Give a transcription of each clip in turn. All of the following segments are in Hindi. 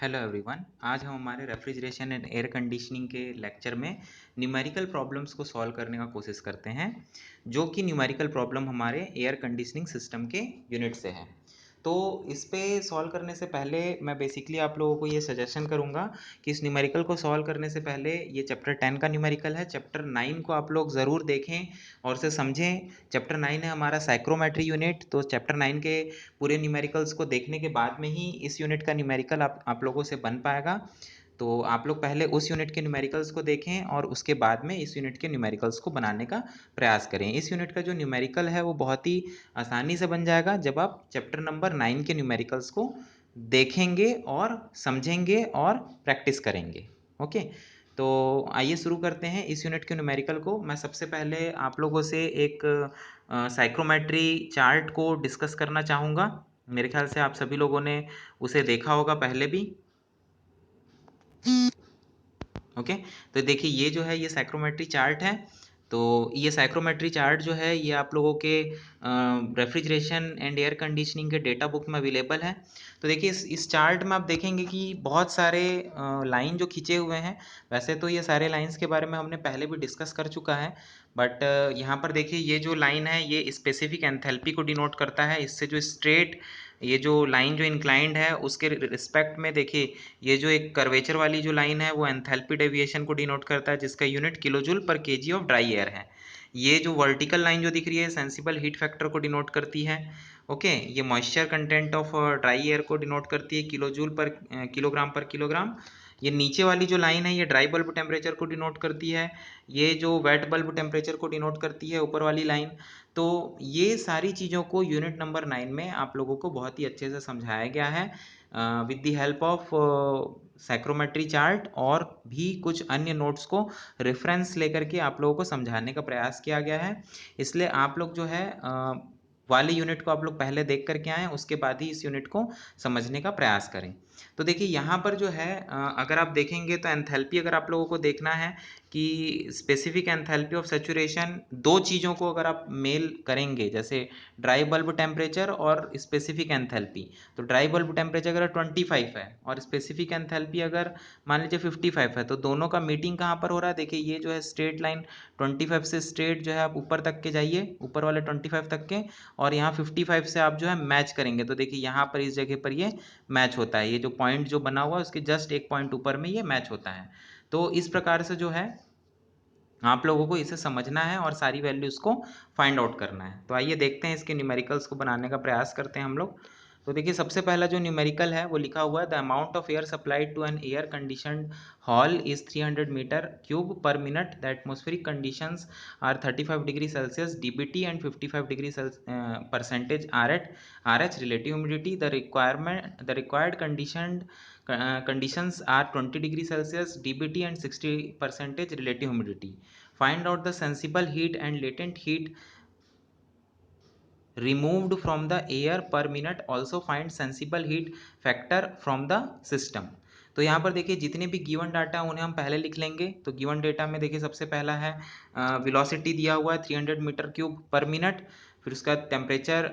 Hello everyone. आज हम हमारे रेफ्रिजरेशन एंड एयर कंडीशनिंग के लेक्चर में न्यूमेरिकल प्रॉब्लम्स को सॉल्व करने का कोशिश करते हैं, जो कि न्यूमेरिकल प्रॉब्लम हमारे एयर कंडीशनिंग सिस्टम के यूनिट से है। तो इस पे सॉल्व करने से पहले मैं बेसिकली आप लोगों को ये सजेशन करूंगा कि इस न्यूमेरिकल को सॉल्व करने से पहले ये चैप्टर 10 का न्यूमेरिकल है, चैप्टर 9 को आप लोग ज़रूर देखें और उसे समझें। चैप्टर 9 है हमारा साइक्रोमेट्री यूनिट, तो चैप्टर 9 के पूरे न्यूमेरिकल्स को देखने के बाद में ही इस यूनिट का न्यूमेरिकल आप लोगों से बन पाएगा। तो आप लोग पहले उस यूनिट के न्यूमेरिकल्स को देखें और उसके बाद में इस यूनिट के न्यूमेरिकल्स को बनाने का प्रयास करें। इस यूनिट का जो न्यूमेरिकल है वो बहुत ही आसानी से बन जाएगा जब आप चैप्टर नंबर 9 के न्यूमेरिकल्स को देखेंगे और समझेंगे और प्रैक्टिस करेंगे। ओके, तो आइए शुरू करते हैं इस यूनिट के न्यूमेरिकल को। मैं सबसे पहले आप लोगों से एक साइक्रोमेट्री चार्ट को डिस्कस करना चाहूँगा। मेरे ख्याल से आप सभी लोगों ने उसे देखा होगा पहले भी। ओके, तो देखिए ये जो है ये साइक्रोमेट्री चार्ट है। तो ये साइक्रोमेट्री चार्ट जो है ये आप लोगों के रेफ्रिजरेशन एंड एयर कंडीशनिंग के डेटा बुक में अवेलेबल है। तो देखिए इस चार्ट में आप देखेंगे कि बहुत सारे लाइन जो खींचे हुए हैं। वैसे तो ये सारे लाइंस के बारे में हमने पहले भी डिस्कस कर चुका है, बट यहाँ पर देखिए ये जो लाइन है ये स्पेसिफिक एंथैल्पी को डिनोट करता है। इससे जो स्ट्रेट ये जो लाइन जो इंक्लाइंड है उसके रिस्पेक्ट में देखिए ये जो एक कर्वेचर वाली जो लाइन है वो एंथैल्पी डेविएशन को डिनोट करता है, जिसका यूनिट किलोजूल पर केजी ऑफ ड्राई एयर है। ये जो वर्टिकल लाइन जो दिख रही है सेंसिबल हीट फैक्टर को डिनोट करती है। ओके, ये moisture content of dry air को डिनोट करती है किलोजूल पर किलोग्राम पर किलोग्राम। ये नीचे वाली जो लाइन है ये ड्राई बल्ब टेम्परेचर को डिनोट करती है। ये जो वेट बल्ब टेम्परेचर को डिनोट करती है ऊपर वाली लाइन। तो ये सारी चीज़ों को यूनिट नंबर 9 में आप लोगों को बहुत ही अच्छे से समझाया गया है with the help of psychrometry chart, और भी कुछ अन्य नोट्स को रेफरेंस लेकर के आप लोगों को समझाने का प्रयास किया गया है। इसलिए आप लोग जो है वाले यूनिट को आप लोग पहले देख करके आएँ, उसके बाद ही इस यूनिट को समझने का प्रयास करें। तो देखिए यहाँ पर जो है अगर आप देखेंगे तो एंथैल्पी अगर आप लोगों को देखना है कि स्पेसिफिक एंथैल्पी ऑफ सैचुरेशन, दो चीज़ों को अगर आप मेल करेंगे जैसे ड्राई बल्ब टेम्परेचर और स्पेसिफिक एंथैल्पी, तो ड्राई बल्ब टेम्परेचर अगर 25 है और स्पेसिफिक एंथैल्पी अगर मान लीजिए 55 है, तो दोनों का मीटिंग कहाँ पर हो रहा है। देखिए ये जो है स्ट्रेट लाइन 25 से स्ट्रेट जो है आप ऊपर तक के जाइए, ऊपर वाले 25 तक के, और यहाँ 55 से आप जो है मैच करेंगे। तो देखिए यहाँ पर इस जगह पर ये मैच होता है, ये जो पॉइंट जो बना हुआ है उसके जस्ट एक पॉइंट ऊपर में ये मैच होता है। तो इस प्रकार से जो है आप लोगों को इसे समझना है और सारी वैल्यूज़ को फाइंड आउट करना है। तो आइए देखते हैं इसके न्यूमेरिकल्स को बनाने का प्रयास करते हैं हम लोग। तो देखिए सबसे पहला जो न्यूमेरिकल है वो लिखा हुआ है the amount of air supplied to an air conditioned hall is 300 metre cube per minute, the atmospheric conditions are 35 degree Celsius DBT and 55 degree percentage R H relative humidity, the required conditions are 20 degree Celsius DBT and 60% relative humidity. Find out the sensible heat and latent heat removed from the air per minute. Also find sensible heat factor from the system. तो यहाँ पर देखिए जितने भी गिवन डाटा उन्हें हम पहले लिख लेंगे। तो गिवन डेटा में देखिए सबसे पहला है वेलोसिटी दिया हुआ है 300 मीटर क्यूब पर मिनट, फिर उसका टेम्परेचर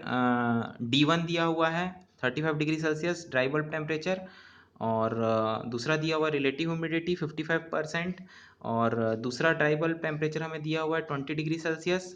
D1 दिया हुआ है 35 degree Celsius dry bulb temperature, और दूसरा दिया हुआ रिलेटिव ह्यूमिडिटी 55%, और दूसरा ड्राई बल्ब टेम्परेचर हमें दिया हुआ है 20 डिग्री सेल्सियस,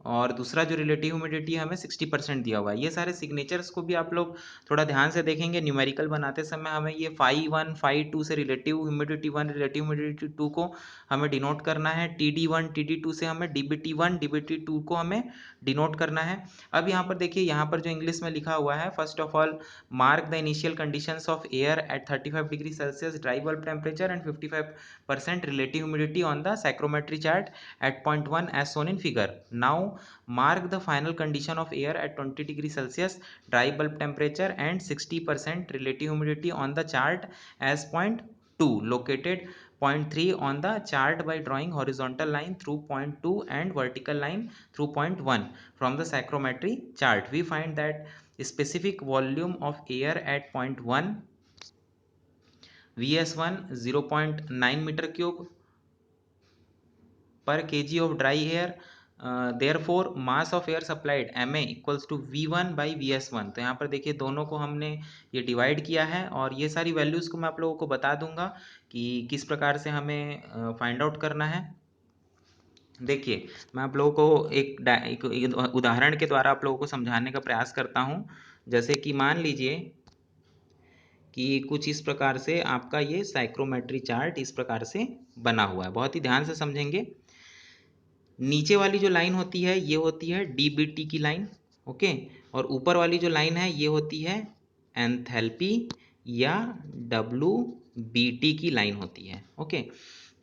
और दूसरा जो रिलेटिव ह्यूमिडिटी हमें 60% दिया हुआ है। ये सारे सिग्नेचर्स को भी आप लोग थोड़ा ध्यान से देखेंगे। न्यूमेरिकल बनाते समय हमें ये phi1 phi2 से रिलेटिव ह्यूमिडिटी 1 रिलेटिव ह्यूमिडिटी 2 को हमें डिनोट करना है। TD1 TD2 से हमें DBT1 DBT2 को हमें डिनोट करना है। अब यहाँ पर देखिए यहाँ पर जो इंग्लिश में लिखा हुआ है, first of all mark the initial conditions of air eight 35 degree Celsius dry bulb temperature and 55% relative humidity on the psychrometry chart at point 1 as shown in figure. Now mark the final condition of air at 20 degree Celsius dry bulb temperature and 60% relative humidity on the chart as point 2 located point 3 on the chart by drawing horizontal line through point 2 and vertical line through point 1 from the psychrometry chart. We find that specific volume of air at point 1 VS1 0.9 metre cube per KG of dry air therefore mass of air supplied M A equals to V one by V S one. तो यहाँ पर देखिए दोनों को हमने ये डिवाइड किया है और ये सारी वैल्यूज़ को मैं आप लोगों को बता दूंगा कि किस प्रकार से हमें फाइंड आउट करना है। देखिए मैं आप लोगों को एक उदाहरण के द्वारा आप लोगों को समझाने का प्रयास करता हूँ। जैसे कि मान लीजिए कि कुछ इस प्रकार से आपका ये साइक्रोमेट्री चार्ट इस प्रकार से बना हुआ है। बहुत ही ध्यान से समझेंगे। नीचे वाली जो लाइन होती है ये होती है डीबीटी की लाइन, ओके, और ऊपर वाली जो लाइन है ये होती है एंथैल्पी या डब्ल्यू की लाइन होती है, ओके।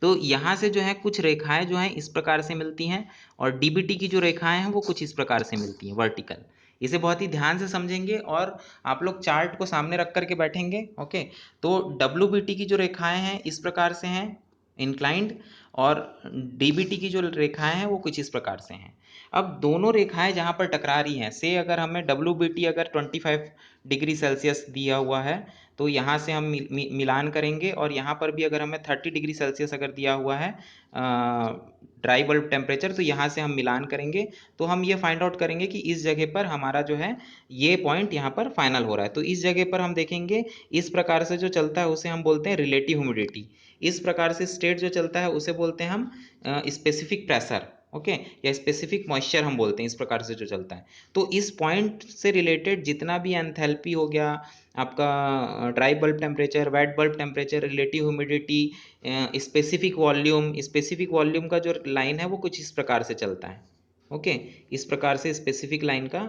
तो यहाँ से जो है कुछ रेखाएं जो हैं इस प्रकार से मिलती हैं और डीबीटी की जो रेखाएं हैं वो कुछ इस प्रकार से मिलती हैं वर्टिकल। इसे बहुत ही ध्यान से समझेंगे और आप लोग चार्ट को सामने रख करके बैठेंगे, ओके। तो डब्ल्यू की जो रेखाएं हैं इस प्रकार से हैं इंक्लाइंड और डीबीटी की जो रेखाएं हैं वो कुछ इस प्रकार से हैं। अब दोनों रेखाएं जहां पर टकरा रही हैं, से अगर हमें डब्ल्यू अगर 25 डिग्री सेल्सियस दिया हुआ है तो यहाँ से हम मिलान करेंगे और यहाँ पर भी अगर हमें 30 डिग्री सेल्सियस अगर दिया हुआ है ड्राई बल्ब टेम्परेचर, तो यहाँ से हम मिलान करेंगे तो हम ये फाइंड आउट करेंगे कि इस जगह पर हमारा जो है ये पॉइंट यहाँ पर फाइनल हो रहा है। तो इस जगह पर हम देखेंगे इस प्रकार से जो चलता है उसे हम बोलते हैं रिलेटिव ह्यूमिडिटी। इस प्रकार से स्टेट जो चलता है उसे बोलते हैं हम स्पेसिफिक प्रेशर, ओके, या स्पेसिफिक मॉइस्चर हम बोलते हैं। इस प्रकार से जो चलता है तो इस पॉइंट से रिलेटेड जितना भी एंथैल्पी हो गया आपका, dry bulb temperature, wait bulb temperature, relative humidity, specific volume का जो लाइन है वो कुछ इस प्रकार से चलता है, ओके। इस प्रकार से स्पेसिफिक लाइन का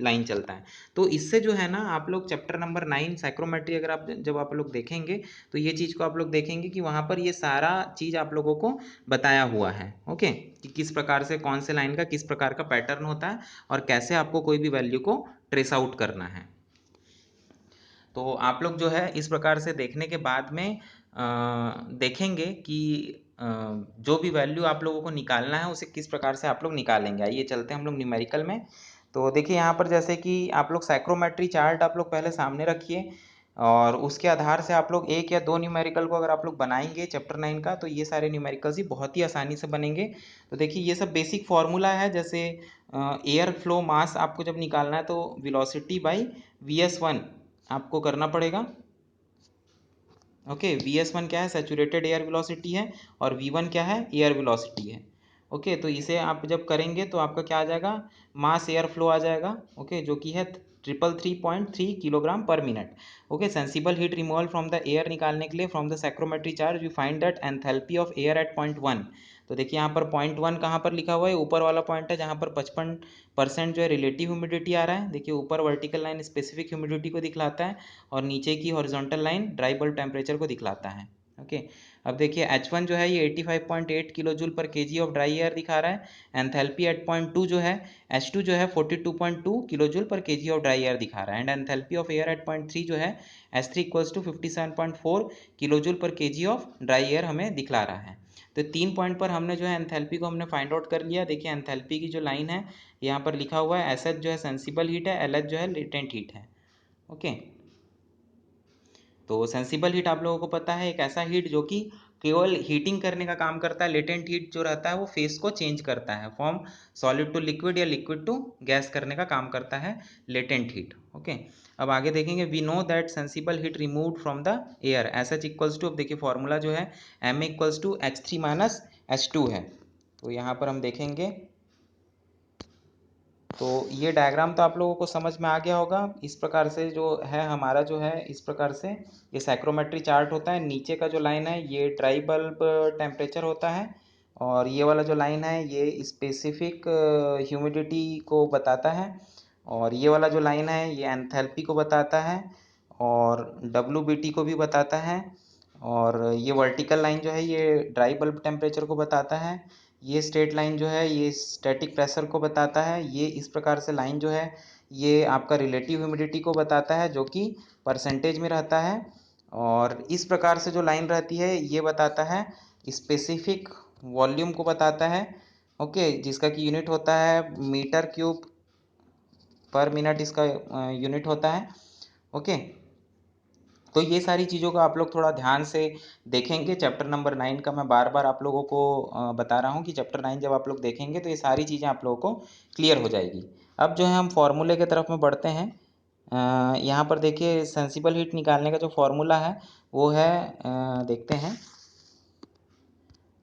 लाइन चलता है। तो इससे जो है ना आप लोग चैप्टर नंबर 9 साइक्रोमेट्री अगर आप जब आप लोग देखेंगे तो ये चीज़ को आप लोग देखेंगे कि वहाँ पर ये सारा चीज़ आप लोगों को बताया हुआ है, ओके, कि किस प्रकार से कौन से लाइन का किस प्रकार का पैटर्न होता है और कैसे आपको कोई भी वैल्यू को ट्रेस आउट करना है। तो आप लोग जो है इस प्रकार से देखने के बाद में देखेंगे कि जो भी वैल्यू आप लोगों को निकालना है उसे किस प्रकार से आप लोग निकालेंगे। आइए चलते हैं हम लोग न्यूमेरिकल में। तो देखिए यहाँ पर जैसे कि आप लोग साइक्रोमेट्री चार्ट आप लोग पहले सामने रखिए और उसके आधार से आप लोग एक या दो न्यूमेरिकल को अगर आप लोग बनाएंगे चैप्टर 9 का तो ये सारे न्यूमेरिकल्स ही बहुत ही आसानी से बनेंगे। तो देखिए ये सब बेसिक फॉर्मूला है। जैसे एयर फ्लो मास आपको जब निकालना है तो वेलोसिटी बाई VS1 आपको करना पड़ेगा, ओके। VS1 क्या है, सैचुरेटेड एयर वेलोसिटी है और V1 क्या है, एयर वेलोसिटी है, ओके। तो इसे आप जब करेंगे तो आपका क्या आ जाएगा, मास एयर फ्लो आ जाएगा, ओके, जो कि है 333.3 किलोग्राम पर minute, okay. Sensible heat removal from the air निकालने के लिए from the psychrometry chart we find that enthalpy of air at point 1। तो देखिए यहाँ पर पॉइंट 1 कहाँ पर लिखा हुआ है, ऊपर वाला पॉइंट है जहाँ पर 55% जो है रिलेटिव ह्यूमिडिटी आ रहा है। देखिए ऊपर वर्टिकल लाइन स्पेसिफिक ह्यूमिडिटी को दिखलाता है और नीचे की horizontal line dry bulb temperature को दिखलाता है, ओके। अब देखिए H1 जो है ये 85.8 kilo joule per KG of dry air दिखा रहा है। एंथैल्पी एट पॉइंट 2 जो है H2 जो है 42.2 kilo joule per KG of dry air दिखा रहा है। And enthalpy of air at point 3 जो है H3 equals to 57.4 kilo joule per KG of dry air हमें दिखला रहा है। तो 3 पॉइंट पर हमने जो है एंथैल्पी को हमने फाइंड आउट कर लिया। देखिए एंथैल्पी की जो लाइन है यहाँ पर लिखा हुआ है SH जो है सेंसिबल हीट है, LH जो है लेटेंट हीट है, ओके। तो सेंसिबल हीट आप लोगों को पता है एक ऐसा हीट जो कि केवल हीटिंग करने का काम करता है। लेटेंट हीट जो रहता है वो फेस को चेंज करता है, फ्रॉम सॉलिड टू लिक्विड या लिक्विड टू गैस करने का काम करता है लेटेंट हीट, ओके। अब आगे देखेंगे we know that sensible heat removed from the air S H equals to, अब देखिए फॉर्मूला जो है M equals to H3 minus H2 है। तो यहाँ पर हम देखेंगे तो ये डायग्राम तो आप लोगों को समझ में आ गया होगा। इस प्रकार से जो है हमारा जो है इस प्रकार से ये साइक्रोमेट्री चार्ट होता है। नीचे का जो लाइन है ये ड्राई बल्ब टेम्परेचर होता है और ये वाला जो लाइन है ये स्पेसिफिक ह्यूमिडिटी को बताता है और ये वाला जो लाइन है ये एंथैल्पी को बताता है और WBT को भी बताता है और ये वर्टिकल लाइन जो है ये ड्राई बल्ब टेम्परेचर को बताता है। ये स्ट्रेट लाइन जो है ये स्टैटिक प्रेशर को बताता है। ये इस प्रकार से लाइन जो है ये आपका रिलेटिव ह्यूमिडिटी को बताता है जो कि परसेंटेज में रहता है और इस प्रकार से जो लाइन रहती है ये बताता है स्पेसिफिक वॉल्यूम को बताता है, ओके, जिसका कि यूनिट होता है मीटर क्यूब पर मिनट, इसका यूनिट होता है, ओके। तो ये सारी चीज़ों का आप लोग थोड़ा ध्यान से देखेंगे। चैप्टर नंबर 9 का मैं बार बार आप लोगों को बता रहा हूँ कि चैप्टर 9 जब आप लोग देखेंगे तो ये सारी चीज़ें आप लोगों को क्लियर हो जाएगी। अब जो है हम फॉर्मूले की तरफ में बढ़ते हैं। यहाँ पर देखिए सेंसिबल हीट निकालने का जो फॉर्मूला है वो है, देखते हैं।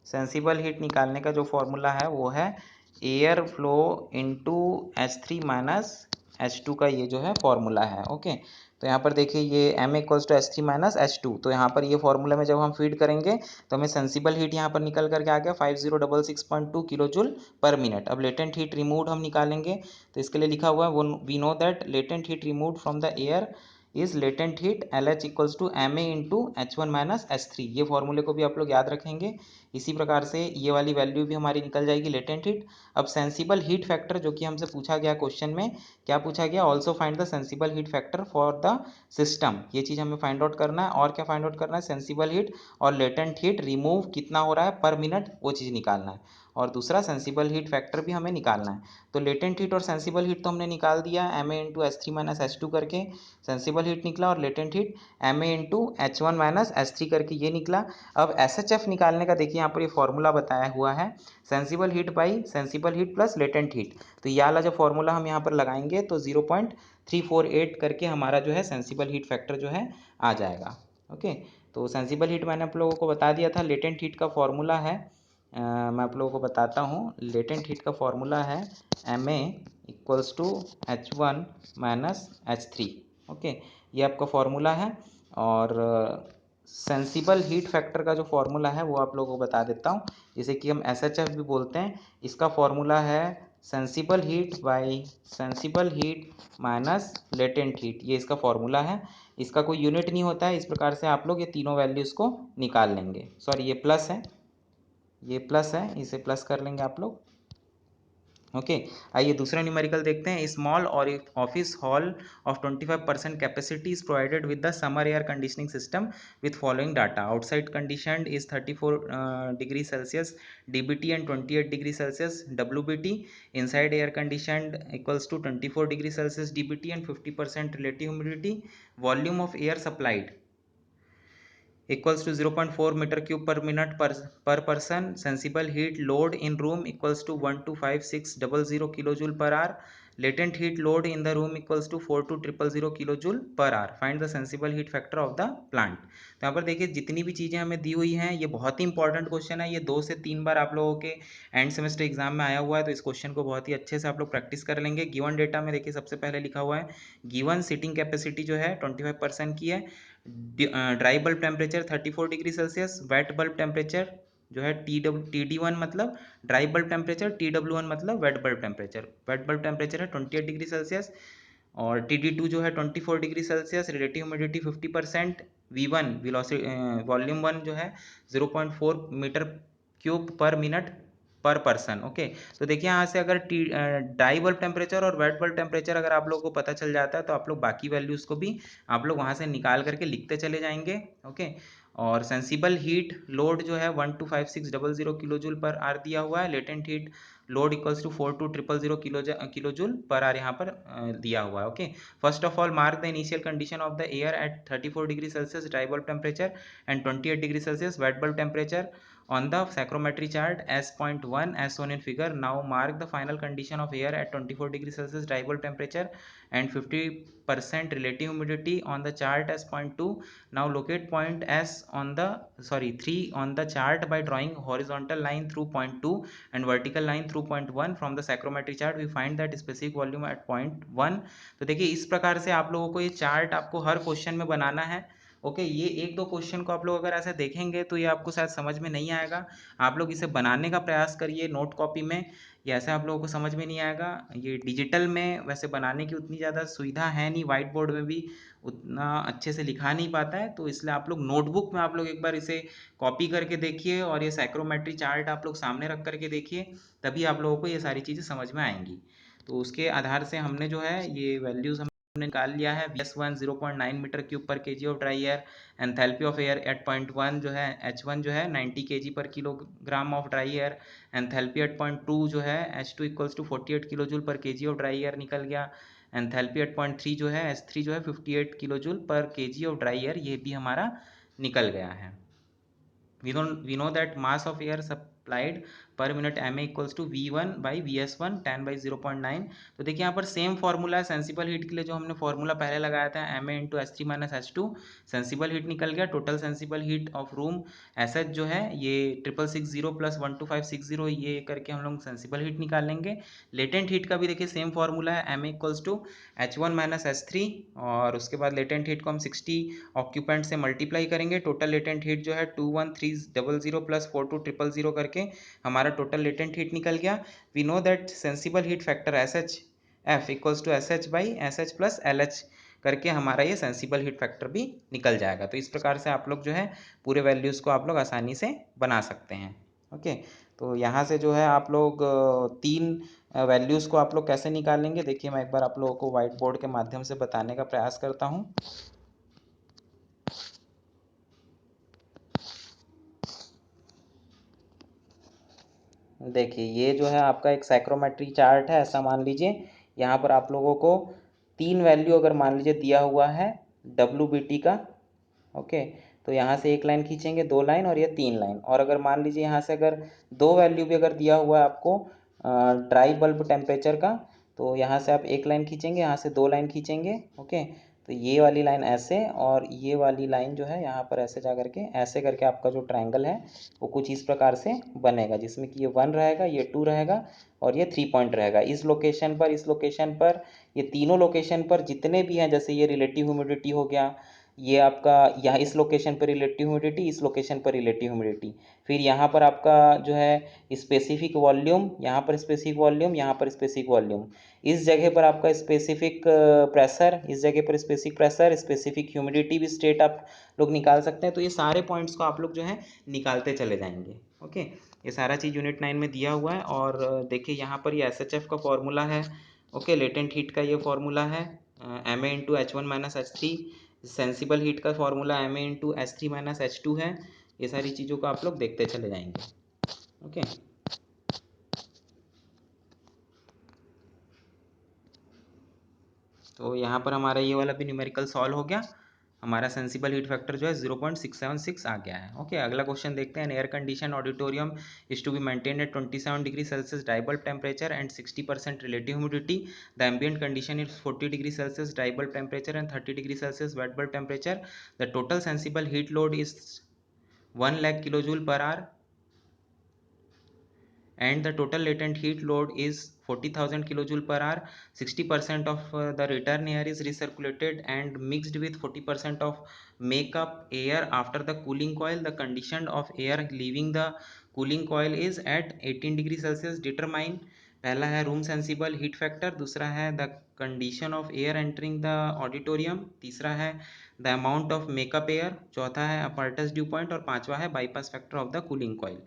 सेंसिबल हीट निकालने का जो फॉर्मूला है वो है air flow into H3 minus H2 का ये जो है फॉर्मूला है। ओके, तो यहाँ पर देखिए ये m equals to H3 minus H2, तो यहाँ पर ये फॉर्मूला में जब हम फीड करेंगे तो हमें सेंसिबल हीट यहाँ पर निकल करके आ गया 5066.2 किलो जूल पर मिनट। अब लेटेंट हीट रिमूव्ड हम निकालेंगे, तो इसके लिए लिखा हुआ है we know that latent heat removed from the air is latent heat LH equals to MA into H1 minus H3। ये फॉर्मूले को भी आप लोग याद रखेंगे। इसी प्रकार से ये वाली वैल्यू भी हमारी निकल जाएगी लेटेंट हीट। अब सेंसिबल हीट फैक्टर जो कि हमसे पूछा गया क्वेश्चन में, क्या पूछा गया, also find the sensible heat factor for the system. ये चीज़ हमें फाइंड आउट करना है। और क्या फाइंड आउट करना है, सेंसिबल हीट और लेटेंट हीट रिमूव कितना हो रहा है पर मिनट, वो चीज़ निकालना है। और दूसरा सेंसिबल हीट फैक्टर भी हमें निकालना है। तो लेटेंट हीट और सेंसिबल हीट तो हमने निकाल दिया MA into H3 minus H2 करके, सेंसिबल हीट निकला, और latent heat MA into H1 minus H3 करके ये निकला। अब SHF निकालने का देखिए यहाँ पर ये फॉर्मूला बताया हुआ है, sensible heat by sensible heat plus latent heat. तो ये वाला जो फॉर्मूला हम यहाँ पर लगाएंगे तो 0.348 करके हमारा जो है सेंसिबल हीट फैक्टर जो है आ जाएगा। ओके, तो सेंसिबल हीट मैंने आप लोगों को बता दिया था। लेटेंट हीट का फॉर्मूला है, मैं आप लोगों को बताता हूँ। लेटेंट हीट का फॉर्मूला है MA equals to H1 minus H3। Okay, ये आपका फॉर्मूला है। और सेंसिबल हीट फैक्टर का जो फॉर्मूला है वो आप लोगों को बता देता हूँ, जिसे कि हम SHF भी बोलते हैं। इसका फॉर्मूला है sensible heat by sensible heat minus latent heat, ये इसका फॉर्मूला है। इसका कोई यूनिट नहीं होता है। इस प्रकार से आप लोग ये तीनों वैल्यूज़ को निकाल लेंगे। सॉरी, ये प्लस है, ये प्लस है, इसे प्लस कर लेंगे आप लोग। ओके, आइए दूसरा न्यूमेरिकल देखते हैं। स्मॉल और office hall of 25% capacity is provided with the summer air conditioning system with following data. Outside condition is 34 degree Celsius DBT and 28 degree Celsius WBT। Inside air condition equals to 24 degree Celsius DBT and 50% relative humidity. Volume of air supplied equals to 0.4 meter cube per minute per person. Sensible heat load in room equals to 125600 kilojoule per hour. Latent heat load in the room equals to 42000 kilojoule per hour. Find the sensible heat factor of the plant. तो यहाँ पर देखिए जितनी भी चीज़ें हमें दी हुई हैं, ये बहुत ही इंपॉर्टेंट क्वेश्चन है। ये 2 से 3 बार आप लोगों के एंड सेमेस्टर एग्जाम में आया हुआ है, तो इस क्वेश्चन को बहुत ही अच्छे से आप लोग प्रैक्टिस कर लेंगे। गिवन डेटा में देखिए सबसे पहले लिखा हुआ है गिवन सीटिंग कैपेसिटी जो है 25% की है। Dry bulb temperature 34 degree Celsius. Wet bulb temperature जो है TD1 मतलब ड्राई बल्ब टेम्परेचर, TW1 मतलब wait bulb temperature. Wait bulb temperature है 28 डिग्री सेल्सियस और TD2 जो है 24 degree Celsius. Relative humidity 50%। V1 volume 1 जो है 0.4 मीटर क्यूब पर मिनट पर पर्सन। ओके, तो देखिए यहाँ से अगर ड्राई बल्ब टेम्परेचर और वेट बल्ब टेम्परेचर अगर आप लोगों को पता चल जाता है तो आप लोग बाकी वैल्यूज़ को भी आप लोग वहाँ से निकाल करके लिखते चले जाएंगे। ओके, और सेंसिबल हीट लोड जो है 125600 किलो जूल पर आर दिया हुआ है। Latent heat load equals to 42000 kilo joule per hour यहाँ पर दिया हुआ है। Okay, first of all mark the initial condition of the air at 34 degree Celsius dry bulb temperature and 28 degree Celsius wet bulb temperature on the psychrometry chart as point 1 as shown in figure. Now mark the final condition of air at 24 degree Celsius dry bulb temperature and 50% relative humidity on the chart as point 2. Now locate point S on the 3 on the chart by drawing horizontal line through point 2 and vertical line through point 1. From the psychrometry chart we find that specific volume at point 1. तो देखिए इस प्रकार से आप लोगों को ये चार्ट आपको हर क्वेश्चन में बनाना है। ओके, ये एक दो क्वेश्चन को आप लोग अगर ऐसे देखेंगे तो ये आपको शायद समझ में नहीं आएगा। आप लोग इसे बनाने का प्रयास करिए नोट कॉपी में, ये ऐसे आप लोगों को समझ में नहीं आएगा। ये डिजिटल में वैसे बनाने की उतनी ज़्यादा सुविधा है नहीं, वाइट बोर्ड में भी उतना अच्छे से लिखा नहीं पाता है, तो इसलिए आप लोग नोटबुक में आप लोग एक बार इसे कॉपी करके देखिए और ये साइक्रोमेट्री चार्ट आप लोग सामने रख करके देखिए, तभी आप लोगों को ये सारी चीज़ें समझ में आएंगी। तो उसके आधार से हमने जो है ये वैल्यूज़ हमने निकाल लिया है। VS1 0.9 metre cube per KG of dry air. Enthalpy of air at point 1 जो है H1 जो है 90 kg per kilogram of dry air. Enthalpy at point 2 जो है H2 equals to 48 kilo joule per KG of dry air निकल गया। एंथैल्पी एट पॉइंट 3 जो है S3 जो है 58 kilo joule per KG of dry air, ये भी हमारा निकल गया है। we know that mass of air supplied per minute ma equals to v1 by vs1 10 by 0.9। तो देखिए यहाँ पर सेम फॉर्मूला है सेंसिबल हीट के लिए जो हमने फॉर्मूला पहले लगाया था ma into H three minus H to. Sensible heat निकल गया, total sensible heat of room SH जो है ये 6660 प्लस 12560 ये करके हम लोग सेंसिबल हीट निकाल लेंगे। लेटेंट हीट का भी देखिए सेम फॉर्मूला है ma equals to h1 minus h3 और उसके बाद लेटेंट हीट को हम 60 ऑक्यूपेंट से मल्टीप्लाई करेंगे। टोटल लेटेंट हीट जो है 21300 प्लस 42000 करके हमारा टोटल लेटेंट हीट निकल गया। We know that sensible heat factor S H F equals to S H by S H plus L H करके हमारा ये सेंसिबल हीट फैक्टर भी निकल जाएगा। तो इस प्रकार से आप लोग जो है पूरे वैल्यूज़ को आप लोग आसानी से बना सकते हैं। ओके, तो यहाँ से जो है आप लोग तीन वैल्यूज़ को आप लोग कैसे निकालेंगे, देखिए मैं एक बार आप लोगों को व्हाइट बोर्ड के माध्यम से बताने का प्रयास करता हूँ। देखिए ये जो है आपका एक साइक्रोमेट्री चार्ट है, ऐसा मान लीजिए यहाँ पर आप लोगों को तीन वैल्यू अगर मान लीजिए दिया हुआ है WBT का। ओके, तो यहाँ से एक लाइन खींचेंगे, दो लाइन और ये तीन लाइन, और अगर मान लीजिए यहाँ से अगर दो वैल्यू भी अगर दिया हुआ है आपको ड्राई बल्ब टेम्परेचर का, तो यहाँ से आप एक लाइन खींचेंगे, यहाँ से दो लाइन खींचेंगे। ओके, तो ये वाली लाइन ऐसे और ये वाली लाइन जो है यहाँ पर ऐसे जा करके ऐसे करके आपका जो ट्रायंगल है वो कुछ इस प्रकार से बनेगा, जिसमें कि ये 1 रहेगा, ये 2 रहेगा और ये 3 पॉइंट रहेगा। इस लोकेशन पर, इस लोकेशन पर, ये तीनों लोकेशन पर जितने भी हैं, जैसे ये रिलेटिव ह्यूमिडिटी हो गया, ये आपका यहाँ इस लोकेशन पर रिलेटिव ह्यूमिडिटी, इस लोकेशन पर रिलेटिव ह्यूमिडिटी, फिर यहाँ पर आपका जो है स्पेसिफिक वॉल्यूम, यहाँ पर स्पेसिफिक वॉल्यूम, यहाँ पर स्पेसिफिक वॉल्यूम, इस जगह पर आपका स्पेसिफिक प्रेशर, इस जगह पर स्पेसिफिक प्रेशर, स्पेसिफिक ह्यूमिडिटी भी स्टेट आप लोग निकाल सकते हैं। तो ये सारे पॉइंट्स को आप लोग जो है निकालते चले जाएंगे। ओके, ये सारा चीज़ यूनिट 9 में दिया हुआ है। और देखिए यहाँ पर ये SHF का फॉर्मूला है। ओके, लेटेंट हीट का ये फॉर्मूला है ma into H one minus H three. Sensible heat का formula ma into H three minus H two है। ये सारी चीज़ों को आप लोग देखते चले जाएंगे। ओके, तो यहाँ पर हमारा ये वाला भी न्यूमेरिकल सॉल्व हो गया। हमारा सेंसिबल हीट फैक्टर जो है 0.676 आ गया है। ओके, अगला क्वेश्चन देखते हैं। Air condition auditorium is to be maintained at 27 degree Celsius dry bulb temperature and 60% relative humidity. The ambient condition is 40 degree Celsius dry bulb temperature and 30 degree Celsius wet bulb temperature. The total sensible heat load is 1 lakh kilojule per hour and the total latent heat load is 40,000 kilojoule per hour. 60% of the return air is recirculated and mixed with 40% of makeup air after the cooling coil. The condition of air leaving the cooling coil is at 18 degree Celsius. Determine, पहला है रूम सेंसिबल हीट फैक्टर, दूसरा है the condition of air entering the auditorium, तीसरा है the amount of makeup air, चौथा है अपर्टस ड्यू पॉइंट और पांचवा है bypass factor of the cooling coil.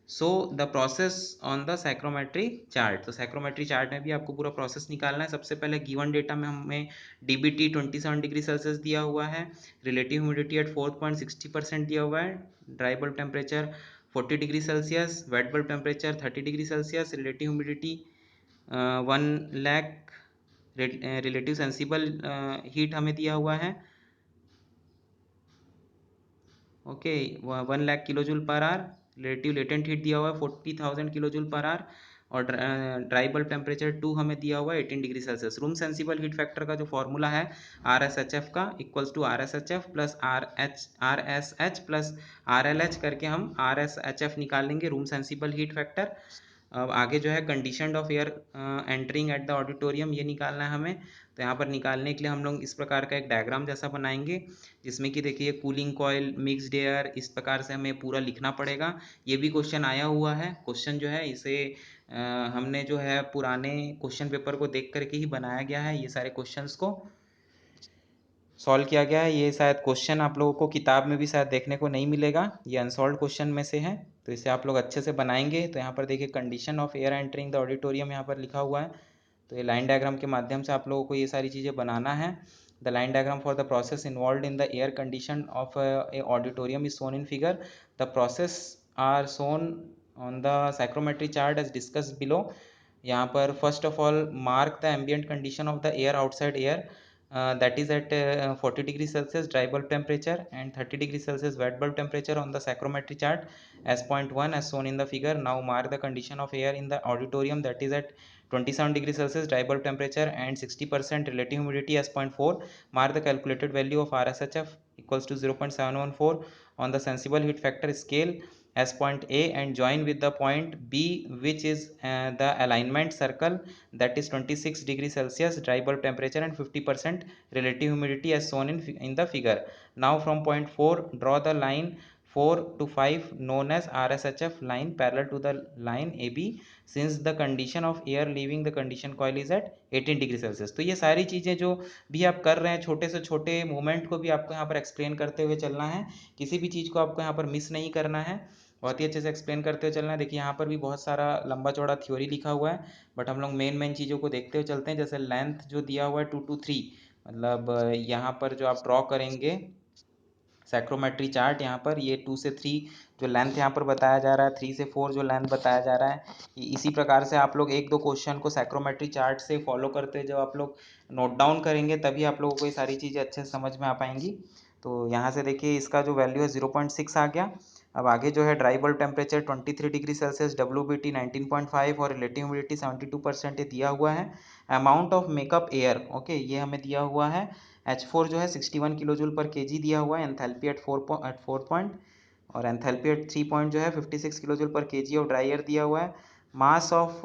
So the process on the psychrometry chart. तो साइक्रोमेट्री चार्ट में भी आपको पूरा प्रोसेस निकालना है। सबसे पहले गिवन डेटा में हमें DBT 27 डिग्री सेल्सियस दिया हुआ है, रिलेटिव ह्यूमिडिटी एट 4.60% दिया हुआ है, dry bulb temperature 40 degree Celsius, wet bulb temperature 30 degree Celsius, relative humidity 1 lakh, relative sensible heat हमें दिया हुआ है। Okay, 1 lakh kilo joule per hour, relative latent heat दिया हुआ है 40,000 किलो जूल पर आवर और ड्राई बल्ब टेम्परेचर 2 हमें दिया हुआ है 18 degree Celsius. Room sensible heat factor का जो फॉर्मूला है RSHF का equals to RSHF plus RSH plus RLH करके हम RSHF निकाल लेंगे, रूम सेंसिबल हीट फैक्टर। अब आगे जो है condition of air entering at the auditorium, ये निकालना है हमें। तो यहाँ पर निकालने के लिए हम लोग इस प्रकार का एक डायग्राम जैसा बनाएंगे, जिसमें कि देखिए कूलिंग कॉयल, मिक्स्ड एयर, इस प्रकार से हमें पूरा लिखना पड़ेगा। ये भी क्वेश्चन आया हुआ है। क्वेश्चन जो है इसे हमने जो है पुराने क्वेश्चन पेपर को देख करके ही बनाया गया है, ये सारे क्वेश्चंस को सॉल्व किया गया है। ये शायद क्वेश्चन आप लोगों को किताब में भी शायद देखने को नहीं मिलेगा, ये अनसॉल्व क्वेश्चन में से है। तो इसे आप लोग अच्छे से बनाएंगे। तो यहाँ पर देखिए condition of air entering the auditorium यहाँ पर लिखा हुआ है। तो ये लाइन डायग्राम के माध्यम से आप लोगों को ये सारी चीज़ें बनाना है। The line diagram for the process involve in the air condition of a auditorium is shown in figure. The process are shown on the psychrometry chart as discussed below. यहाँ पर first of all mark the ambient condition of the air outside air that is at 40 degrees Celsius dry bulb temperature and 30 degrees Celsius wet bulb temperature on the psychrometry chart as point 1 as shown in the figure. Now mark the condition of air in the auditorium that is at 27 degrees Celsius dry bulb temperature and 60% relative humidity as point 4. Mark the calculated value of RSHF equals to 0.714 on the sensible heat factor scale as point A and join with the point B which is the alignment circle that is 26 degrees Celsius dry bulb temperature and 50% relative humidity as shown in the figure. Now from point 4 draw the line 4 to 5 known as RSHF line parallel to the line AB since the condition of air leaving the condition coil is at 18 degree Celsius. तो ये सारी चीज़ें जो भी आप कर रहे हैं छोटे से छोटे मूवमेंट को भी आपको यहाँ पर एक्सप्लेन करते हुए चलना है, किसी भी चीज़ को आपको यहाँ पर मिस नहीं करना है, बहुत ही अच्छे से एक्सप्लेन करते हुए चलना है। देखिए यहाँ पर भी बहुत सारा लंबा चौड़ा थ्योरी लिखा हुआ है, बट हम लोग मेन चीज़ों को देखते हुए चलते हैं। जैसे लेंथ जो दिया हुआ है 2 to 3, मतलब यहाँ पर जो आप ड्रॉ करेंगे साइक्रोमेट्री चार्ट, यहाँ पर ये 2 से 3 जो लेंथ यहाँ पर बताया जा रहा है, 3 से 4 जो लेंथ बताया जा रहा है, इसी प्रकार से आप लोग एक दो क्वेश्चन को साइक्रोमेट्री चार्ट से फॉलो करते हुए जब आप लोग नोट डाउन करेंगे तभी आप लोगों को ये सारी चीज़ें अच्छे से समझ में आ पाएंगी। तो यहाँ से देखिए इसका जो वैल्यू है 0.6 आ गया। अब आगे जो है dry bulb temperature 23 degree Celsius, WBT 19.5 और रिलेटिव ह्यूमिडिटी 72% ये दिया हुआ है। Amount of makeup air, okay, ये हमें दिया हुआ है। H4 जो है 61 किलो जूल पर केजी दिया हुआ है, एंथैल्पी एट 4 पॉइंट और एंथैल्पी एट 3 पॉइंट जो है 56 kilo joule per KG of dry air दिया हुआ है। मास ऑफ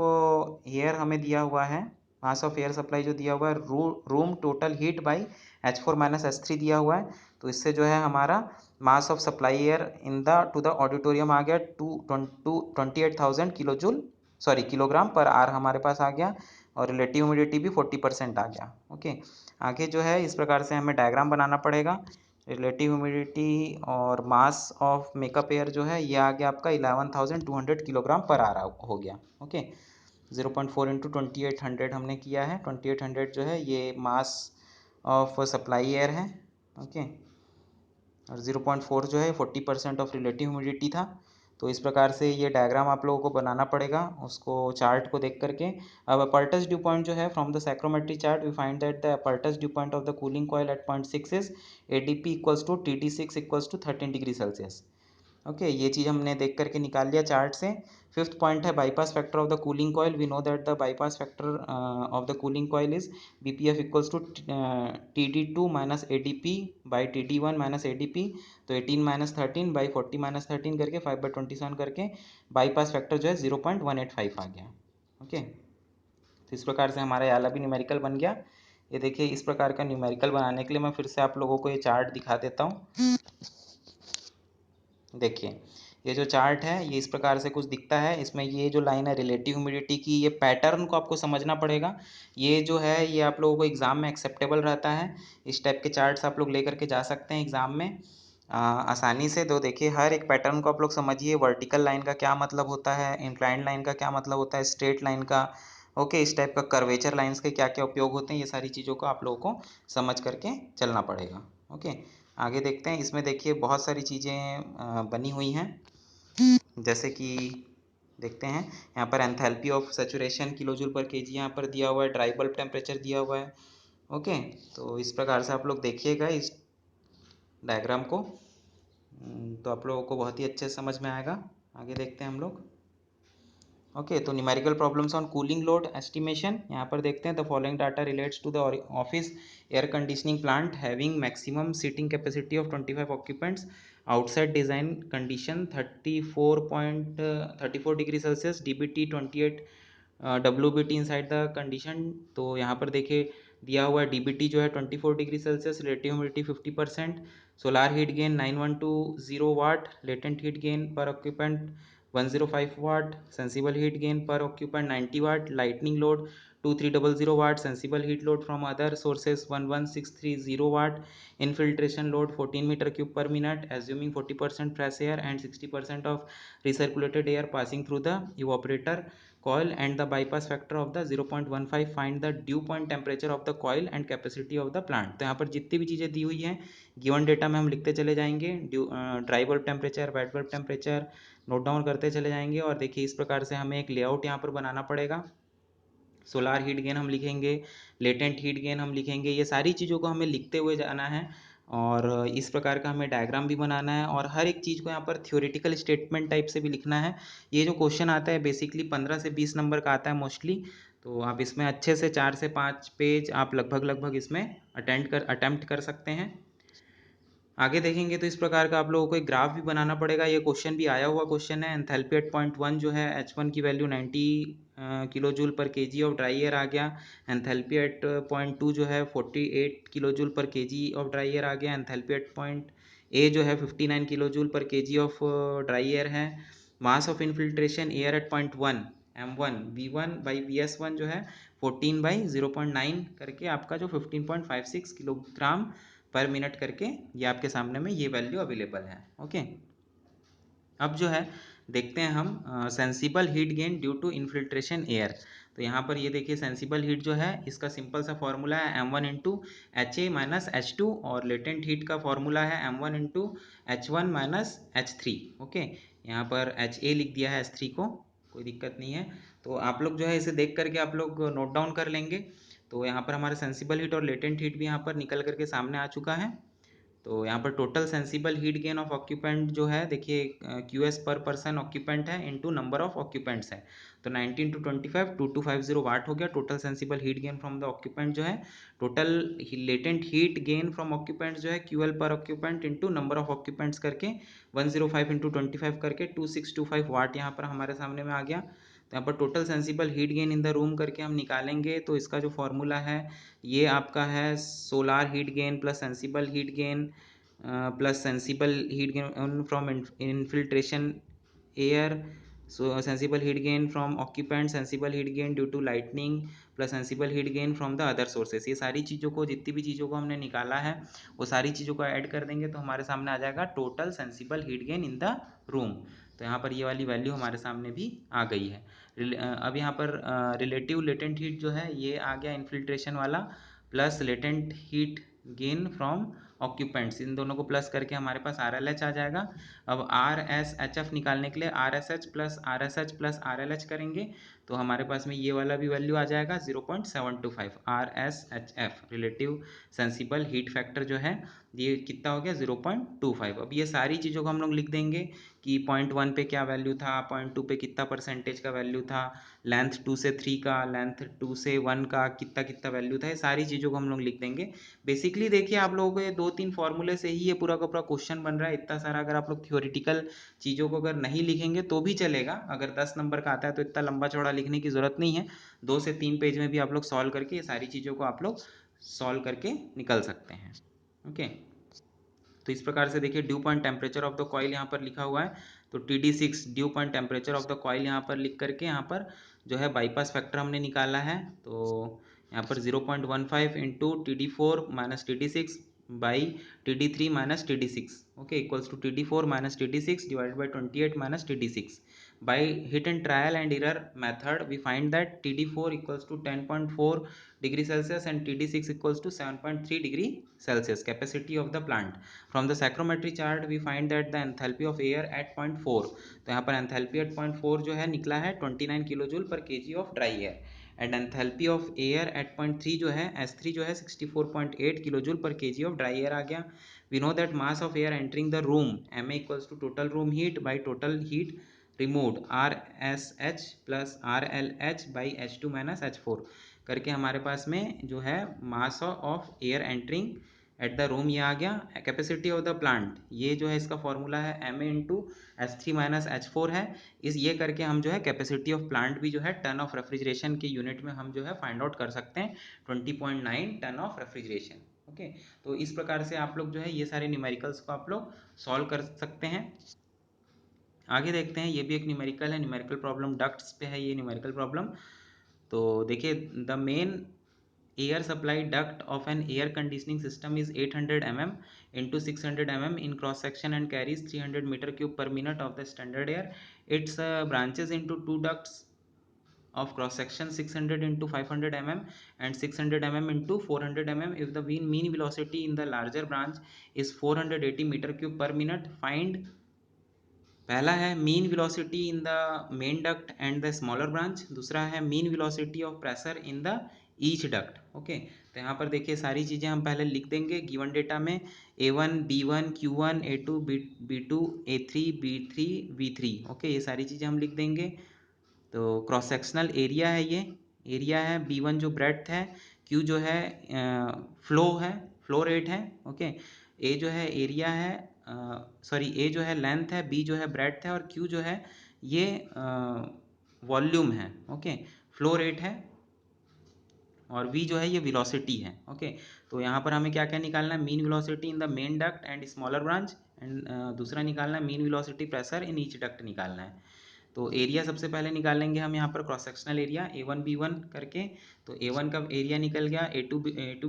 एयर हमें दिया हुआ है, मास ऑफ एयर सप्लाई जो दिया हुआ है room total heat by H4 minus H3 दिया हुआ है। तो इससे जो है हमारा mass of supply air in the to the auditorium आ गया 28,000 किलो जूल किलोग्राम पर आर हमारे पास आ गया, और रिलेटिव ह्यूमिडिटी भी 40% आ गया। ओके, आगे जो है इस प्रकार से हमें डायग्राम बनाना पड़ेगा। रिलेटिव ह्यूमिडिटी और मास ऑफ मेकअप एयर जो है ये आ गया आपका 11,200 किलोग्राम पर आर हो गया। ओके, 0.4 इंटू 2800 हमने किया है। 2800 जो है ये मास ऑफ सप्लाई एयर है। ओके, और 0.4 जो है 40% ऑफ रिलेटिव ह्यूमिडिटी था। तो इस प्रकार से ये डायग्राम आप लोगों को बनाना पड़ेगा उसको चार्ट को देख करके। अब अपर्टस ड्यू पॉइंट जो है from the psychrometry chart we find that the apparatus dew point of the cooling coil at point 6 is ADP equals to TD6 equals to 13 degree Celsius. Okay, ये चीज़ हमने देख करके निकाल लिया चार्ट से। फिफ्थ पॉइंट है bypass factor of the cooling coil. We know that the bypass factor of the cooling coil is BPF equals to TD2 minus ADP by TD1 minus ADP। तो 18 माइनस 13 बाई 40 माइनस 13 करके 5/27 करके बाईपास फैक्टर जो है 0.185 आ गया। ओके, तो इस प्रकार से हमारा वाला भी न्यूमेरिकल बन गया। ये देखिए इस प्रकार का न्यूमेरिकल बनाने के लिए मैं फिर से आप लोगों को ये चार्ट दिखा देता हूँ। देखिए ये जो चार्ट है ये इस प्रकार से कुछ दिखता है। इसमें ये जो लाइन है रिलेटिव ह्यूमिडिटी की, ये पैटर्न को आपको समझना पड़ेगा। ये जो है ये आप लोगों को एग्ज़ाम में एक्सेप्टेबल रहता है। इस टाइप के चार्ट्स आप लोग लेकर के जा सकते हैं एग्ज़ाम में आसानी से। तो देखिए हर एक पैटर्न को आप लोग समझिए। वर्टिकल लाइन का क्या मतलब होता है, इंक्लाइंड लाइन का क्या मतलब होता है, स्ट्रेट लाइन का, ओके, इस टाइप का कर्वेचर लाइन्स के क्या क्या उपयोग होते हैं, ये सारी चीज़ों को आप लोगों को समझ करके चलना पड़ेगा। ओके, आगे देखते हैं। इसमें देखिए बहुत सारी चीज़ें बनी हुई हैं, जैसे कि देखते हैं यहाँ पर enthalpy of saturation kilo joule per KG यहाँ पर दिया हुआ है, ड्राई बल्ब टेम्परेचर दिया हुआ है। ओके, तो इस प्रकार से आप लोग देखिएगा इस डायग्राम को, तो आप लोगों को बहुत ही अच्छे से समझ में आएगा। आगे देखते हैं हम लोग। ओके, तो numerical problems on cooling load estimation यहाँ पर देखते हैं। The following data relates to the office air conditioning plant having maximum seating capacity of 25 occupants outside design condition 34 degree Celsius, DBT 28, WBT inside the condition. तो यहाँ पर देखिए दिया हुआ है DBT जो है 24 degree Celsius, relative humidity 50%, solar heat gain 9120 watt, latent heat gain per occupant 105 watt, sensible heat gain per occupant 90 watt, lightning load 2300 watt, sensible heat load from other sources 11630 watt, infiltration load 14 meter cube per minute, assuming 40% fresh air and 60% of recirculated air passing through the evaporator coil and the bypass factor of the 0.15. find the dew point temperature of the coil and capacity of the plant। तो यहाँ पर जितनी भी चीज़ें दी हुई हैं गिवन डेटा में हम लिखते चले जाएंगे। Dry bulb temperature, wait bulb temperature note down करते चले जाएंगे। और देखिए इस प्रकार से हमें एक लेआउट यहाँ पर बनाना पड़ेगा। सोलार हीट गेन हम लिखेंगे, लेटेंट हीट गेन हम लिखेंगे। ये सारी चीज़ों को हमें लिखते हुए जाना है और इस प्रकार का हमें डायग्राम भी बनाना है और हर एक चीज़ को यहाँ पर थ्योरेटिकल स्टेटमेंट टाइप से भी लिखना है। ये जो क्वेश्चन आता है बेसिकली 15 से 20 नंबर का आता है मोस्टली, तो आप इसमें अच्छे से 4 से 5 पेज आप लगभग इसमें अटेम्प्ट कर सकते हैं। आगे देखेंगे तो इस प्रकार का आप लोगों को एक ग्राफ भी बनाना पड़ेगा। ये क्वेश्चन भी आया हुआ क्वेश्चन है। एंथैल्पी एट पॉइंट 1 जो है H1 की value 90 kilo joule per KG of dry air आ गया। एंथैल्पी एट पॉइंट 2 जो है 48 kilo joule per KG of dry air आ गया। एंथैल्पी एट पॉइंट ए जो है 59 kilo joule per KG of dry air है। Mass of infiltration air at point 1 M1 V1 by VS1 जो है 14 बाई 0.9 करके आपका जो 15.56 किलोग्राम पर मिनट करके ये आपके सामने में ये वैल्यू अवेलेबल है। ओके, अब जो है देखते हैं हम sensible heat gain due to infiltration air. तो यहाँ पर ये देखिए सेंसिबल हीट जो है इसका सिंपल सा फॉर्मूला है M1 into HA minus H2 और लेटेंट हीट का फॉर्मूला है M1 into H1 minus H3। Okay, यहाँ पर HA लिख दिया है H3 को, कोई दिक्कत नहीं है। तो आप लोग जो है इसे देख करके आप लोग नोट डाउन कर लेंगे। तो यहाँ पर हमारा सेंसिबल हीट और लेटेंट हीट भी यहाँ पर निकल करके सामने आ चुका है। तो यहाँ पर total sensible heat gain of occupant जो है देखिए QS पर पर्सन ऑक्यूपेंट है इनटू नंबर ऑफ ऑक्यूपेंट्स है। तो 19 टू 25 2250 वाट हो गया total sensible heat gain from the occupant जो है। Total latent heat gain from occupants जो है QL पर occupant into number of occupants करके 105 इंटू 25 करके 2625 वाट यहाँ पर हमारे सामने में आ गया। तो यहाँ पर total sensible heat gain in the room करके हम निकालेंगे तो इसका जो फॉर्मूला है ये आपका है solar heat gain plus sensible heat gain plus sensible heat gain from infiltration air. So sensible heat gain from occupant, sensible heat gain due to lightning plus sensible heat gain from the other sources. ये सारी चीज़ों को जितनी भी चीज़ों को हमने निकाला है वो सारी चीज़ों को ऐड कर देंगे तो हमारे सामने आ जाएगा total sensible heat gain in the room. तो यहाँ पर ये वाली वैल्यू हमारे सामने भी आ गई है। अब यहाँ पर रिलेटिव लेटेंट हीट जो है ये आ गया इनफिल्ट्रेशन वाला plus latent heat gain from occupants, इन दोनों को प्लस करके हमारे पास RLH आ जाएगा। अब RSHF निकालने के लिए RSH plus RSH plus RLH करेंगे तो हमारे पास में ये वाला भी वैल्यू आ जाएगा 0.725 RSHF relative sensible heat factor जो है ये कितना हो गया 0.25। अब ये सारी चीज़ों को हम लोग लिख देंगे कि पॉइंट 1 पे क्या वैल्यू था, पॉइंट 2 पे कितना परसेंटेज का वैल्यू था, लेंथ 2 से 3 का, लेंथ 2 से 1 का कितना कितना वैल्यू था, ये सारी चीज़ों को हम लोग लिख देंगे। बेसिकली देखिए आप लोगों को ये 2-3 फॉर्मूले से ही ये पूरा का पूरा क्वेश्चन बन रहा है। इतना सारा अगर आप लोग थ्योरेटिकल चीज़ों को अगर नहीं लिखेंगे तो भी चलेगा। अगर 10 नंबर का आता है तो इतना लंबा चौड़ा लिखने की ज़रूरत नहीं है। 2 से 3 पेज में भी आप लोग सॉल्व करके ये सारी चीज़ों को आप लोग सॉल्व करके निकल सकते हैं। ओके, तो इस प्रकार से देखिए due point temperature of the coil यहाँ पर लिखा हुआ है। तो TD6 due point temperature of the coil यहाँ पर लिख करके यहाँ पर जो है बाईपास फैक्टर हमने निकाला है। तो यहाँ पर 0.15 into TD4 minus TD6 by TD3 minus TD6 okay equals to TD4 minus TD6 divided by 28 minus TD6। By hit and trial and error method we find that TD4 equals to 10.4 degree Celsius and TD6 equals to 7.3 degree Celsius capacity of the plant. From the psychrometry chart we find that the enthalpy of air at 0.4, तो यहाँ पर enthalpy at 0.4 जो है निकला है 29 किलो जूल पर kg of dry air and enthalpy of air at 0.3 जो है S3 जो है 64.8 किलो जूल पर kg of dry air आ गया। We know that mass of air entering the room Ma equals to total room heat by total heat removed RSH plus RLH by H2 minus H4 करके हमारे पास में जो है mass of air entering at the room ये आ गया। कैपेसिटी ऑफ द प्लांट ये जो है इसका फॉर्मूला है Ma into S3 minus H4 है। इस ये करके हम जो है कैपेसिटी ऑफ प्लांट भी जो है टन ऑफ रेफ्रिजरेशन के यूनिट में हम जो है फाइंड आउट कर सकते हैं 20.9 टन ऑफ रेफ्रिजरेशन। ओके, तो इस प्रकार से आप लोग जो है ये सारे न्यूमेरिकल्स को आप लोग सॉल्व कर सकते हैं। आगे देखते हैं, ये भी एक न्यूमेरिकल है, न्यूमेरिकल प्रॉब्लम डक्ट्स पे है ये न्यूमेरिकल प्रॉब्लम। तो देखिए the main air supply duct of an air conditioning system is 800 mm into 600 mm in cross section and carries 300 meter cube per minute of the standard air. Its branches into two ducts of cross section 600 into 500 mm and 600 mm into 400 mm. If the mean velocity in the larger branch is 480 meter cube per minute, find पहला है mean velocity in the main duct and the smaller branch, दूसरा है mean velocity of pressure in the each duct. Okay, तो यहाँ पर देखिए सारी चीज़ें हम पहले लिख देंगे गिवन डेटा में, A1 B1 Q1 A2 B2 A3 B3 V3। Okay, ये सारी चीज़ें हम लिख देंगे। तो क्रॉस सेक्शनल एरिया है, ये एरिया है, B1 जो ब्रेड्थ है, Q जो है फ्लो है, फ्लो रेट है। ओके, A जो है एरिया है, सॉरी A जो है लेंथ है, B जो है ब्रेड्थ है और Q जो है ये वॉल्यूम है। ओके, फ्लो रेट है और V जो है ये वेलोसिटी है। ओके, तो यहाँ पर हमें क्या क्या निकालना है, mean velocity in the main duct and smaller branch and दूसरा निकालना है mean velocity pressure in each duct निकालना है। तो एरिया सबसे पहले निकालेंगे हम यहाँ पर cross sectional area A1 B1 करके। तो A1 का एरिया निकल गया, A2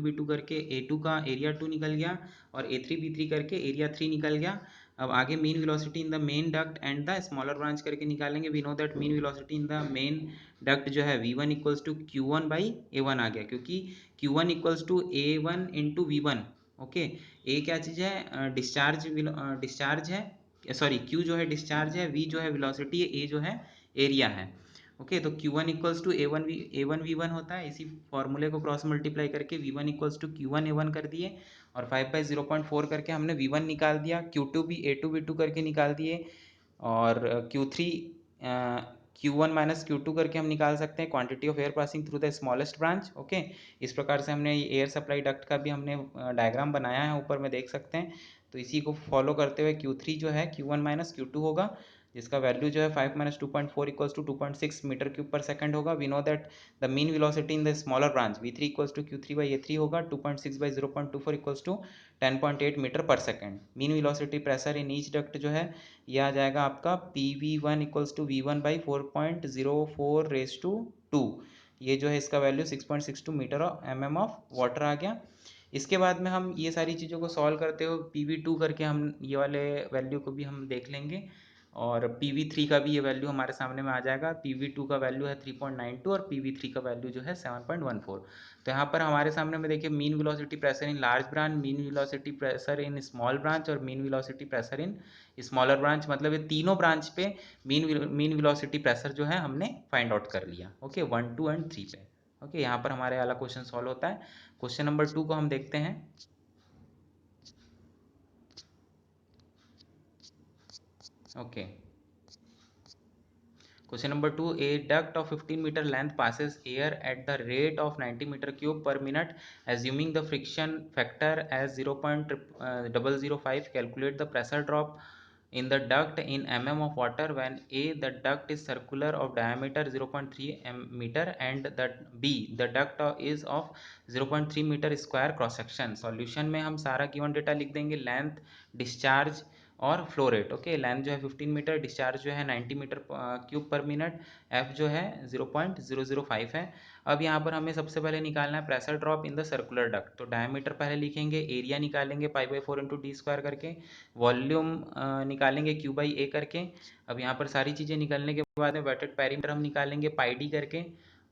B2 करके A2 का एरिया 2 निकल गया और A3 B3 करके एरिया 3 निकल गया। अब आगे mean velocity in the main duct and the smaller branch करके निकालेंगे। We know that mean velocity in the main duct जो है V1 equals to Q1 by A1 आ गया, क्योंकि Q1 equals to A1 into V1। Okay, A क्या चीज़ है, डिस्चार्ज है, सॉरी Q जो है डिस्चार्ज है, V जो है वेलोसिटी है, A जो है एरिया है। ओके, तो Q1 equals to A1 V1 होता है, इसी फॉर्मूले को क्रॉस मल्टीप्लाई करके V1 equals to Q1 A1 कर दिए और 5/0.4 करके हमने V1 निकाल दिया, Q2 भी A2 B2 करके निकाल दिए और Q3 Q1 माइनस Q2 करके हम निकाल सकते हैं quantity of air passing through the smallest branch. Okay, इस प्रकार से हमने एयर सप्लाई डक्ट का भी हमने डायग्राम बनाया है, ऊपर में देख सकते हैं। तो इसी को फॉलो करते हुए Q3 जो है Q1 माइनस Q2 होगा, जिसका वैल्यू जो है 5 minus 2.4 equals to 2.6 metre cube per second होगा। We know that the mean velocity in the smaller branch V3 equals to Q3 by A3 होगा, 2.6/0.24 equals to 10.8 metre per second. Mean velocity pressure in each duct जो है ये आ जाएगा आपका PV1 equals to V1 by 4.04 raise to 2। ये जो है इसका value 6.62 metre MM of water आ गया। इसके बाद में हम ये सारी चीज़ों को सॉल्व करते हुए PV2 करके हम ये वाले वैल्यू को भी हम देख लेंगे और PV3 का भी ये वैल्यू हमारे सामने में आ जाएगा। PV2 का वैल्यू है 3.92 और PV3 का वैल्यू जो है 7.14। तो यहाँ पर हमारे सामने में देखिए mean velocity pressure in large branch, mean velocity pressure in small branch और mean velocity pressure in smaller branch, मतलब ये तीनों ब्रांच पे मीन वेलोसिटी प्रेशर जो है हमने फाइंड आउट कर लिया। ओके, 1 2 एंड 3 पे। ओके, यहाँ पर हमारे वाला क्वेश्चन सॉल्व होता है। क्वेश्चन नंबर 2 को हम देखते हैं। Okay, question number 2, a duct of 15 meter length passes air at the rate of 90 meter cube per minute, assuming the friction factor as 0.005. Calculate the pressure drop in the duct in mm of water when A, the duct is circular of diameter 0.3 meter and the B, the duct is of 0.3 meter square cross section। Solution में हम सारा गिवन डेटा लिख देंगे, लेंथ, डिस्चार्ज और फ्लो रेट। ओके, लेंथ जो है 15 मीटर, डिस्चार्ज जो है 90 metre cube per minute, F जो है 0.005 है। अब यहाँ पर हमें सबसे पहले निकालना है pressure drop in the circular duct. तो डायमीटर पहले लिखेंगे, एरिया निकालेंगे π/4 इंटू डी स्क्वायर करके, वॉल्यूम निकालेंगे Q/A करके। अब यहाँ पर सारी चीज़ें निकलने के बाद में वेटेड पेरीमीटर हम निकालेंगे πD करके।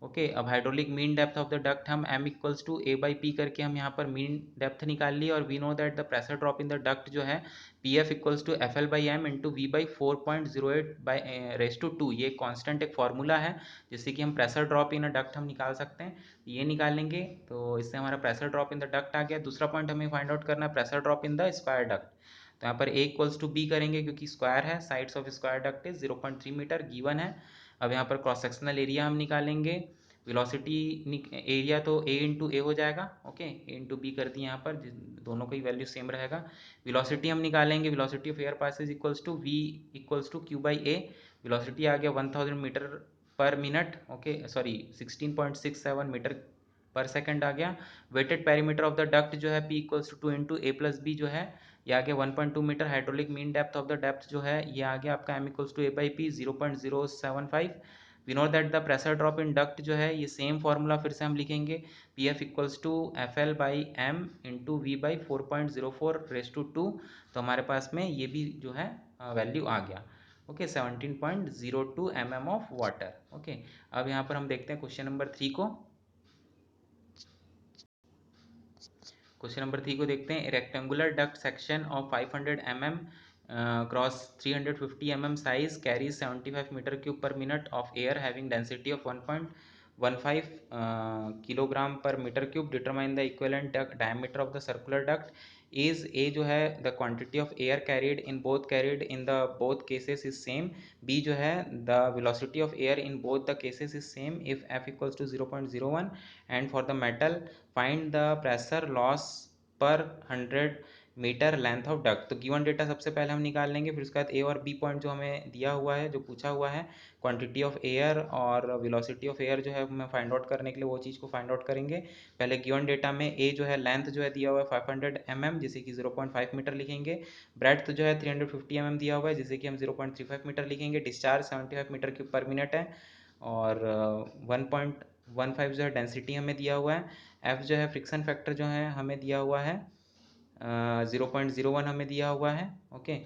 ओके, अब hydraulic mean depth of the duct हम m इक्वल्स टू A/P करके हम यहाँ पर मीन डेप्थ निकाल ली और we know that the pressure drop in the duct जो है PF equals to FL/m into V/4.08/2। ये कांस्टेंट एक फार्मूला है जिससे कि हम pressure drop in a duct हम निकाल सकते हैं। ये निकालेंगे तो इससे हमारा pressure drop in the duct आ गया। दूसरा पॉइंट हमें फाइंड आउट करना है pressure drop in the square duct. तो यहाँ पर A इक्वल्स टू B करेंगे क्योंकि स्क्वायर है, sides of square duct is 0.3 metre given है। अब यहाँ पर क्रॉस सेक्शनल एरिया हम निकालेंगे, वेलोसिटी एरिया तो A इंटू ए हो जाएगा। ओके, A इंटू बी कर दिए यहाँ पर, दोनों का ही वैल्यू सेम रहेगा। वेलोसिटी हम निकालेंगे, velocity of air passage equals to V equals to Q/A। Velocity आ गया 1000 meter per minute. Okay, sorry 16.67 meter per second आ गया। Weighted perimeter of the duct जो है P equals to 2 into A+B जो है ये आ गया 1.2 metre. Hydraulic mean depth of the depth जो है ये आ गया आपका m equals to A/P 0.075। We know that the pressure drop in duct जो है ये सेम फार्मूला फिर से हम लिखेंगे, PF equals to FL/m into V/4.04/2। तो हमारे पास में ये भी जो है वैल्यू आ गया। Okay, 17.02 mm of water. Okay, अब यहाँ पर हम देखते हैं क्वेश्चन नंबर 3 को। क्वेश्चन नंबर 3 को देखते हैं, rectangular duct section of 500 mm cross 350 mm size carries 75 meter cube per minute of air having density of 1.15 kilogram per meter cube. Determine the equivalent diameter of the circular duct. is A जो है the quantity of air carried in the both cases is same. B जो है the velocity of air in both the cases is same if F equals to 0.01. and for the metal find the pressure loss per 100 metre length of duct. तो गिवन डेटा सबसे पहले हम निकाल लेंगे, फिर उसके बाद ए और बी पॉइंट जो हमें दिया हुआ है, जो पूछा हुआ है क्वांटिटी ऑफ एयर और वेलोसिटी ऑफ एयर जो है मैं फाइंड आउट करने के लिए वो चीज़ को फाइंड आउट करेंगे। पहले गिवन डेटा में ए जो है लेंथ जो है दिया हुआ है 500 mm जिसे कि 0.5 मीटर लिखेंगे। ब्रेड्थ जो है 350 mm दिया हुआ है जिसे कि हम 0.35 मीटर लिखेंगे। Discharge 75 metre cube per minute है और 1.15 जो है डेंसिटी हमें दिया हुआ है। एफ जो है फ्रिक्शन फैक्टर जो है हमें दिया हुआ है 0.01 हमें दिया हुआ है। ओके,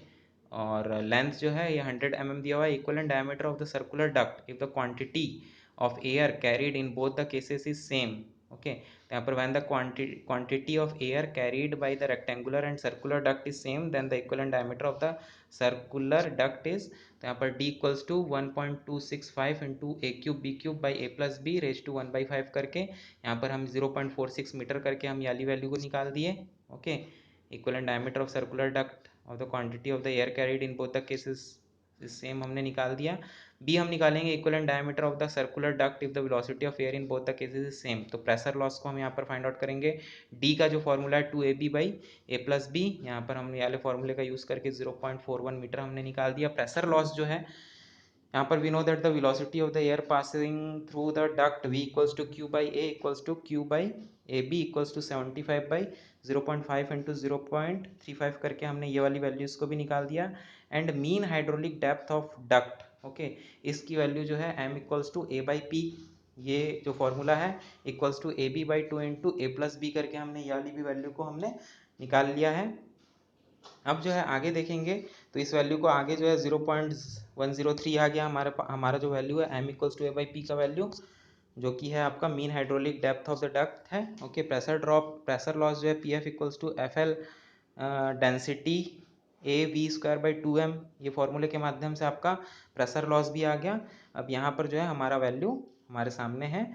और लेंथ जो है ये 100 mm दिया हुआ है। Equivalent diameter of the circular duct if the quantity of air carried in both the cases is same. Okay, तो यहाँ पर when the quantity of air carried by the rectangular and circular duct is same then the equivalent diameter of the circular duct is, तो यहाँ पर d equals to 1.265 into A cube B cube by A plus B raise to 1/5 करके यहाँ पर हम 0.46 मीटर करके हम वाली वैल्यू को निकाल दिए। Okay, equivalent diameter of circular duct of the quantity of the air carried in both the cases is same हमने निकाल दिया। बी हम निकालेंगे equivalent diameter of the circular duct if the velocity of air in both the cases is same। तो प्रेशर लॉस को हम यहाँ पर फाइंड आउट करेंगे। डी का जो फॉर्मूला है 2ab by A plus B, यहाँ पर हमने वाले फॉर्मूले का यूज़ करके 0.41 मीटर हमने निकाल दिया। प्रेशर लॉस जो है यहाँ पर we know that the velocity of the air passing through the duct v equals to q by a equals to q by A B equals to 75 by 0.5 into 0.35 करके हमने ये वाली वैल्यूज को भी निकाल दिया। And mean hydraulic depth of duct, okay, इसकी वैल्यू जो है m equals to a by P, ये जो फॉर्मूला है equals to A B by 2 into A plus B करके हमने ये वाली भी वैल्यू को हमने निकाल लिया है। अब जो है आगे देखेंगे तो इस वैल्यू को आगे जो है 0.103 आ गया हमारा जो वैल्यू है m equals to A by P का वैल्यू, जो कि है आपका mean hydraulic depth of the duct है। ओके, प्रेशर लॉस जो है P F equals to F L density A V square by 2m, ये फॉर्मूले के माध्यम से आपका प्रेशर लॉस भी आ गया। अब यहाँ पर जो है हमारा वैल्यू हमारे सामने है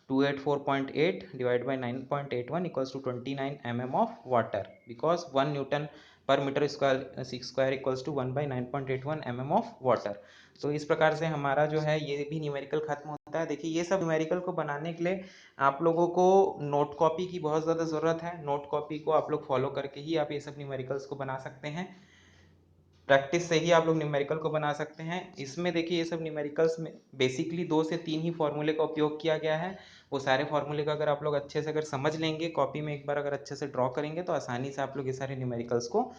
284.8 divide by 9.81 equals to 29 mm of water, because 1 newton per meter square equals to 1/9.81 mm of water. तो इस प्रकार से हमारा जो है ये भी न्यूमेरिकल खत्म होता है। देखिए ये सब न्यूमेरिकल को बनाने के लिए आप लोगों को नोट कॉपी की बहुत ज़्यादा ज़रूरत है। नोट कॉपी को आप लोग फॉलो करके ही आप ये सब न्यूमेरिकल्स को बना सकते हैं। प्रैक्टिस से ही आप लोग न्यूमेरिकल को बना सकते हैं। इसमें देखिए ये सब न्यूमेरिकल्स में बेसिकली 2 से 3 ही फॉर्मूले का उपयोग किया गया है। वो सारे फॉर्मूले का अगर आप लोग अच्छे से अगर समझ लेंगे, कॉपी में एक बार अगर अच्छे से ड्रॉ करेंगे तो आसानी से आप लोग ये सारे न्यूमेरिकल्स को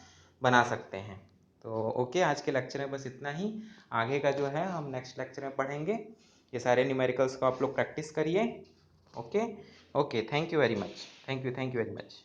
बना सकते हैं। तो ओके, आज के लेक्चर में बस इतना ही। आगे का जो है हम नेक्स्ट लेक्चर में पढ़ेंगे। ये सारे न्यूमेरिकल्स को आप लोग प्रैक्टिस करिए। Okay okay, thank you very much, thank you very much.